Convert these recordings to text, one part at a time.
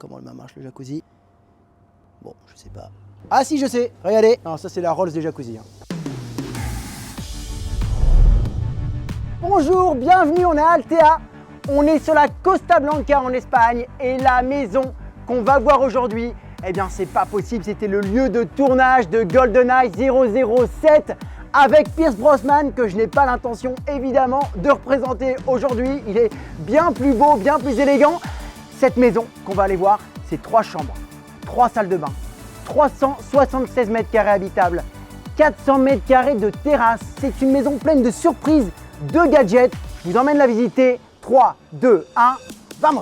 comment marche le jacuzzi. Bon, je sais pas. Ah si, je sais, regardez. Non, ça c'est la Rolls des jacuzzi. Bonjour, bienvenue, on est à Altea. On est sur la Costa Blanca en Espagne et la maison qu'on va voir aujourd'hui, eh bien c'est pas possible, c'était le lieu de tournage de GoldenEye 007 avec Pierce Brosnan que je n'ai pas l'intention évidemment de représenter aujourd'hui. Il est bien plus beau, bien plus élégant. Cette maison qu'on va aller voir, c'est 3 chambres, 3 salles de bain, 376 mètres carrés habitables, 400 mètres carrés de terrasse. C'est une maison pleine de surprises, de gadgets. Je vous emmène la visiter. 3, 2, 1, vamos!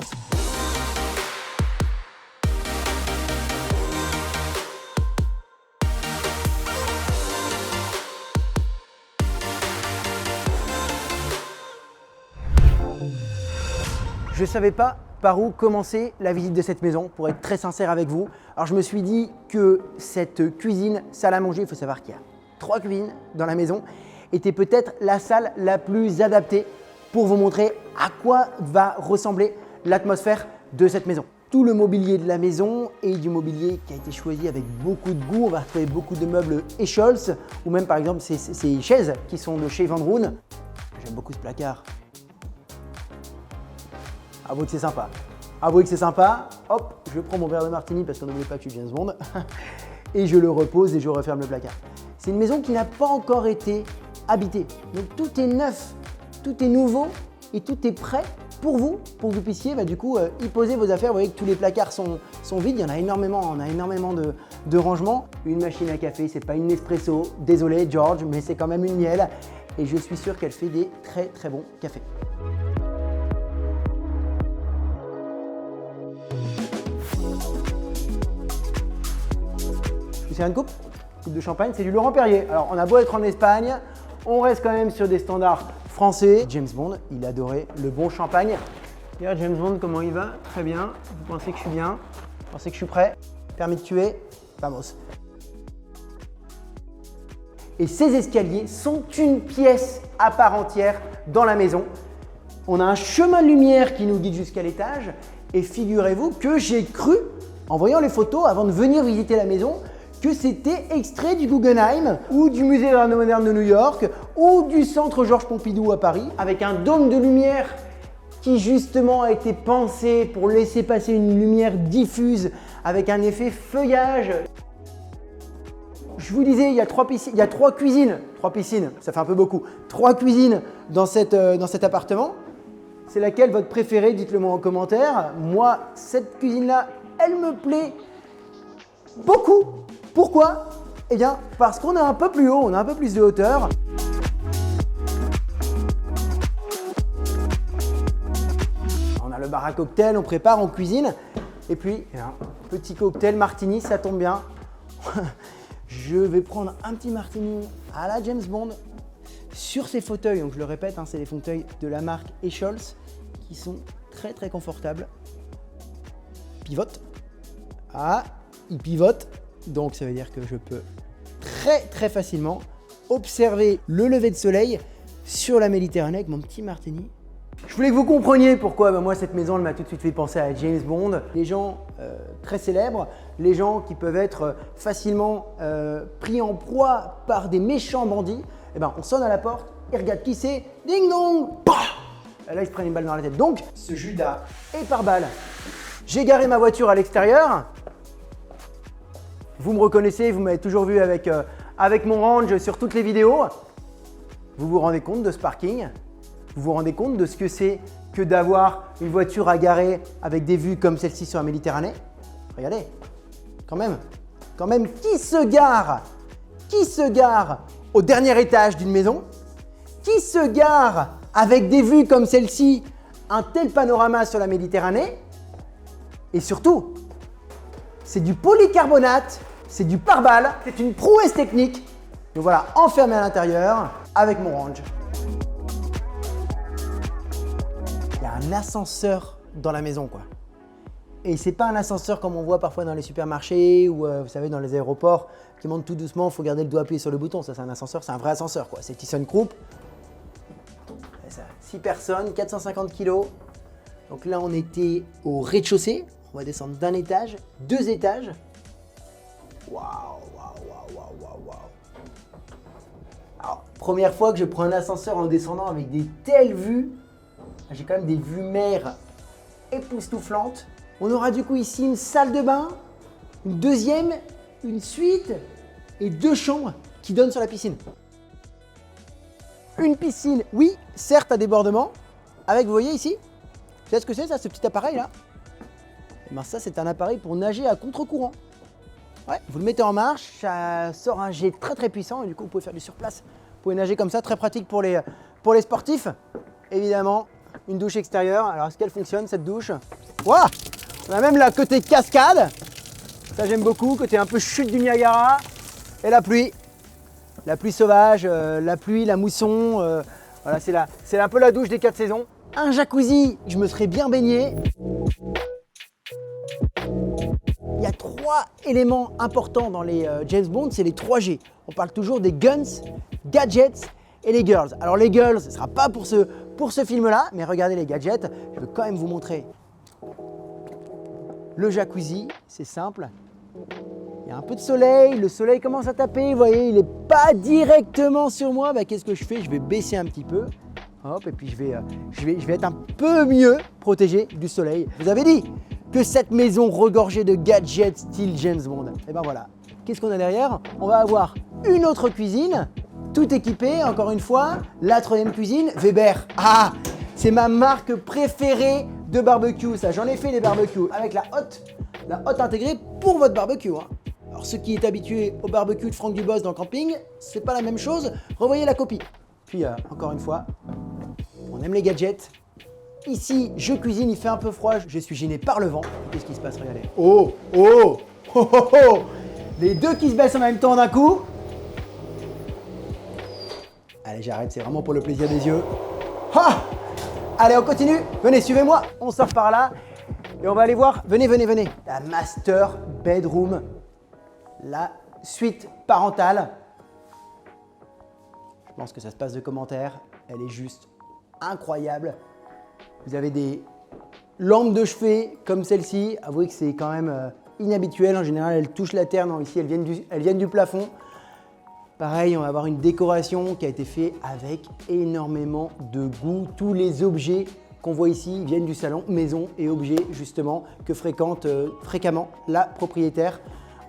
Je ne savais pas par où commencer la visite de cette maison, pour être très sincère avec vous. Alors je me suis dit que cette cuisine, salle à manger, il faut savoir qu'il y a 3 cuisines dans la maison, était peut-être la salle la plus adaptée pour vous montrer à quoi va ressembler l'atmosphère de cette maison. Tout le mobilier de la maison est du mobilier qui a été choisi avec beaucoup de goût. On va retrouver beaucoup de meubles Scholz ou même par exemple ces chaises qui sont de chez Van Roon. J'aime beaucoup ce placard. Avouez que c'est sympa. Avouez que c'est sympa. Hop, je prends mon verre de martini parce qu'on n'oublie pas que je suis James Bond et je le repose et je referme le placard. C'est une maison qui n'a pas encore été habitée. Donc tout est neuf. Tout est nouveau et tout est prêt pour que vous puissiez y poser vos affaires. Vous voyez que tous les placards sont vides, il y en a énormément, on a énormément de rangements. Une machine à café, c'est pas une Nespresso, désolé George, mais c'est quand même une miel et je suis sûr qu'elle fait des très très bons cafés. C'est une coupe de champagne, c'est du Laurent Perrier. Alors on a beau être en Espagne, on reste quand même sur des standards français. James Bond, il adorait le bon champagne. Regarde James Bond, comment il va? Très bien. Vous pensez que je suis bien? Vous pensez que je suis prêt? Permis de tuer? Vamos. Et ces escaliers sont une pièce à part entière dans la maison. On a un chemin de lumière qui nous guide jusqu'à l'étage. Et figurez-vous que j'ai cru, en voyant les photos avant de venir visiter la maison, que c'était extrait du Guggenheim ou du Musée d'Art moderne de New York ou du Centre Georges Pompidou à Paris, avec un dôme de lumière qui justement a été pensé pour laisser passer une lumière diffuse avec un effet feuillage. Je vous disais, il y a 3 cuisines, 3 piscines, ça fait un peu beaucoup, 3 cuisines dans cet appartement. C'est laquelle votre préférée? Dites-le moi en commentaire. Moi, cette cuisine-là, elle me plaît beaucoup. Pourquoi? Eh bien, parce qu'on est un peu plus haut, on a un peu plus de hauteur. On a le bar à cocktail, on prépare, on cuisine. Et puis, petit cocktail martini, ça tombe bien. Je vais prendre un petit martini à la James Bond sur ces fauteuils. Donc, je le répète, c'est des fauteuils de la marque Scholz qui sont très très confortables. Pivote. Ah, il pivote. Donc ça veut dire que je peux très très facilement observer le lever de soleil sur la Méditerranée avec mon petit martini. Je voulais que vous compreniez pourquoi moi cette maison elle m'a tout de suite fait penser à James Bond. Les gens très célèbres, les gens qui peuvent être facilement pris en proie par des méchants bandits, on sonne à la porte, ils regardent qui c'est, ding dong, et là ils se prennent une balle dans la tête. Donc ce Judas est par balle. J'ai garé ma voiture à l'extérieur. Vous me reconnaissez, vous m'avez toujours vu avec mon range sur toutes les vidéos. Vous vous rendez compte de ce parking? Vous vous rendez compte de ce que c'est que d'avoir une voiture à garer avec des vues comme celle-ci sur la Méditerranée? Regardez, quand même, qui se gare au dernier étage d'une maison? Qui se gare avec des vues comme celle-ci, un tel panorama sur la Méditerranée? Et surtout, c'est du polycarbonate, c'est du pare-balles, c'est une prouesse technique. Me voilà enfermé à l'intérieur avec mon range. Il y a un ascenseur dans la maison, quoi. Et c'est pas un ascenseur comme on voit parfois dans les supermarchés ou vous savez dans les aéroports qui monte tout doucement, il faut garder le doigt appuyé sur le bouton. Ça c'est un ascenseur, c'est un vrai ascenseur, quoi. C'est ThyssenKrupp. 6 personnes, 450 kg. Donc là on était au rez-de-chaussée. On va descendre d'un étage, 2 étages. Waouh, waouh, waouh, waouh, waouh, waouh. Alors, première fois que je prends un ascenseur en descendant avec des telles vues. J'ai quand même des vues mer époustouflantes. On aura du coup ici une salle de bain, une deuxième, une suite et 2 chambres qui donnent sur la piscine. Une piscine, oui, certes à débordement, avec, vous voyez ici, vous savez ce que c'est ça, ce petit appareil là? Et bien ça, c'est un appareil pour nager à contre-courant. Ouais, vous le mettez en marche, ça sort un jet très très puissant et du coup vous pouvez faire du surplace. Vous pouvez nager comme ça, très pratique pour les sportifs. Évidemment, une douche extérieure. Alors est-ce qu'elle fonctionne cette douche? Waouh! On a même la côté cascade. Ça j'aime beaucoup, côté un peu chute du Niagara. Et la pluie. La pluie sauvage, la pluie, la mousson. Voilà, c'est un peu la douche des 4 saisons. Un jacuzzi, je me serais bien baigné. Il y a 3 éléments importants dans les James Bond, c'est les 3 G. On parle toujours des guns, gadgets et les girls. Alors les girls, ce ne sera pas pour ce film-là, mais regardez les gadgets. Je veux quand même vous montrer le jacuzzi, c'est simple. Il y a un peu de soleil, le soleil commence à taper, vous voyez, il n'est pas directement sur moi. Bah, qu'est-ce que je fais? Je vais baisser un petit peu. Hop, et puis je vais être un peu mieux protégé du soleil. Vous avez dit que cette maison regorgeait de gadgets style James Bond. Et ben voilà. Qu'est-ce qu'on a derrière? On va avoir une autre cuisine, tout équipée, encore une fois. La 3e cuisine, Weber. Ah, c'est ma marque préférée de barbecue, ça. J'en ai fait des barbecues avec la hotte intégrée pour votre barbecue. Hein. Alors, ceux qui est habitué au barbecue de Franck Dubos dans le camping, c'est pas la même chose. Revoyez la copie. Puis, encore une fois, on aime les gadgets. Ici, je cuisine, il fait un peu froid, je suis gêné par le vent. Qu'est-ce qui se passe? Regardez. Oh, oh, oh, oh, oh. Les 2 qui se baissent en même temps d'un coup. Allez, j'arrête, c'est vraiment pour le plaisir des yeux. Ah! Allez, on continue. Venez, suivez-moi. On sort par là et on va aller voir. Venez, venez, venez. La master bedroom, la suite parentale. Je pense que ça se passe de commentaires. Elle est juste incroyable. Vous avez des lampes de chevet comme celle-ci. Avouez que c'est quand même inhabituel. En général, elles touchent la terre. Non, ici, elles viennent du plafond. Pareil, on va avoir une décoration qui a été faite avec énormément de goût. Tous les objets qu'on voit ici viennent du salon maison et objets justement que fréquente fréquemment la propriétaire.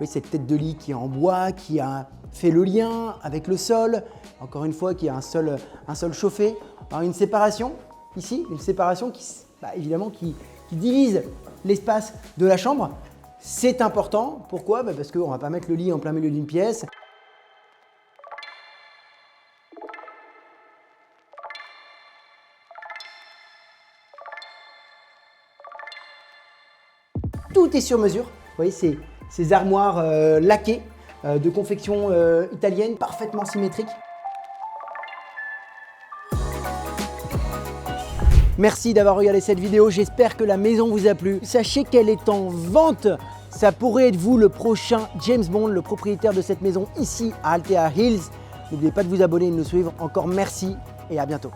Oui, cette tête de lit qui est en bois, qui a fait le lien avec le sol. Encore une fois, qui a un sol chauffé. Alors, une séparation ici, une séparation qui, évidemment, qui divise l'espace de la chambre. C'est important. Pourquoi? Parce qu'on ne va pas mettre le lit en plein milieu d'une pièce. Tout est sur mesure. Vous voyez, ces armoires laquées de confection italienne, parfaitement symétriques. Merci d'avoir regardé cette vidéo, j'espère que la maison vous a plu. Sachez qu'elle est en vente. Ça pourrait être vous le prochain James Bond, le propriétaire de cette maison ici à Altea Hills. N'oubliez pas de vous abonner et de nous suivre. Encore merci et à bientôt.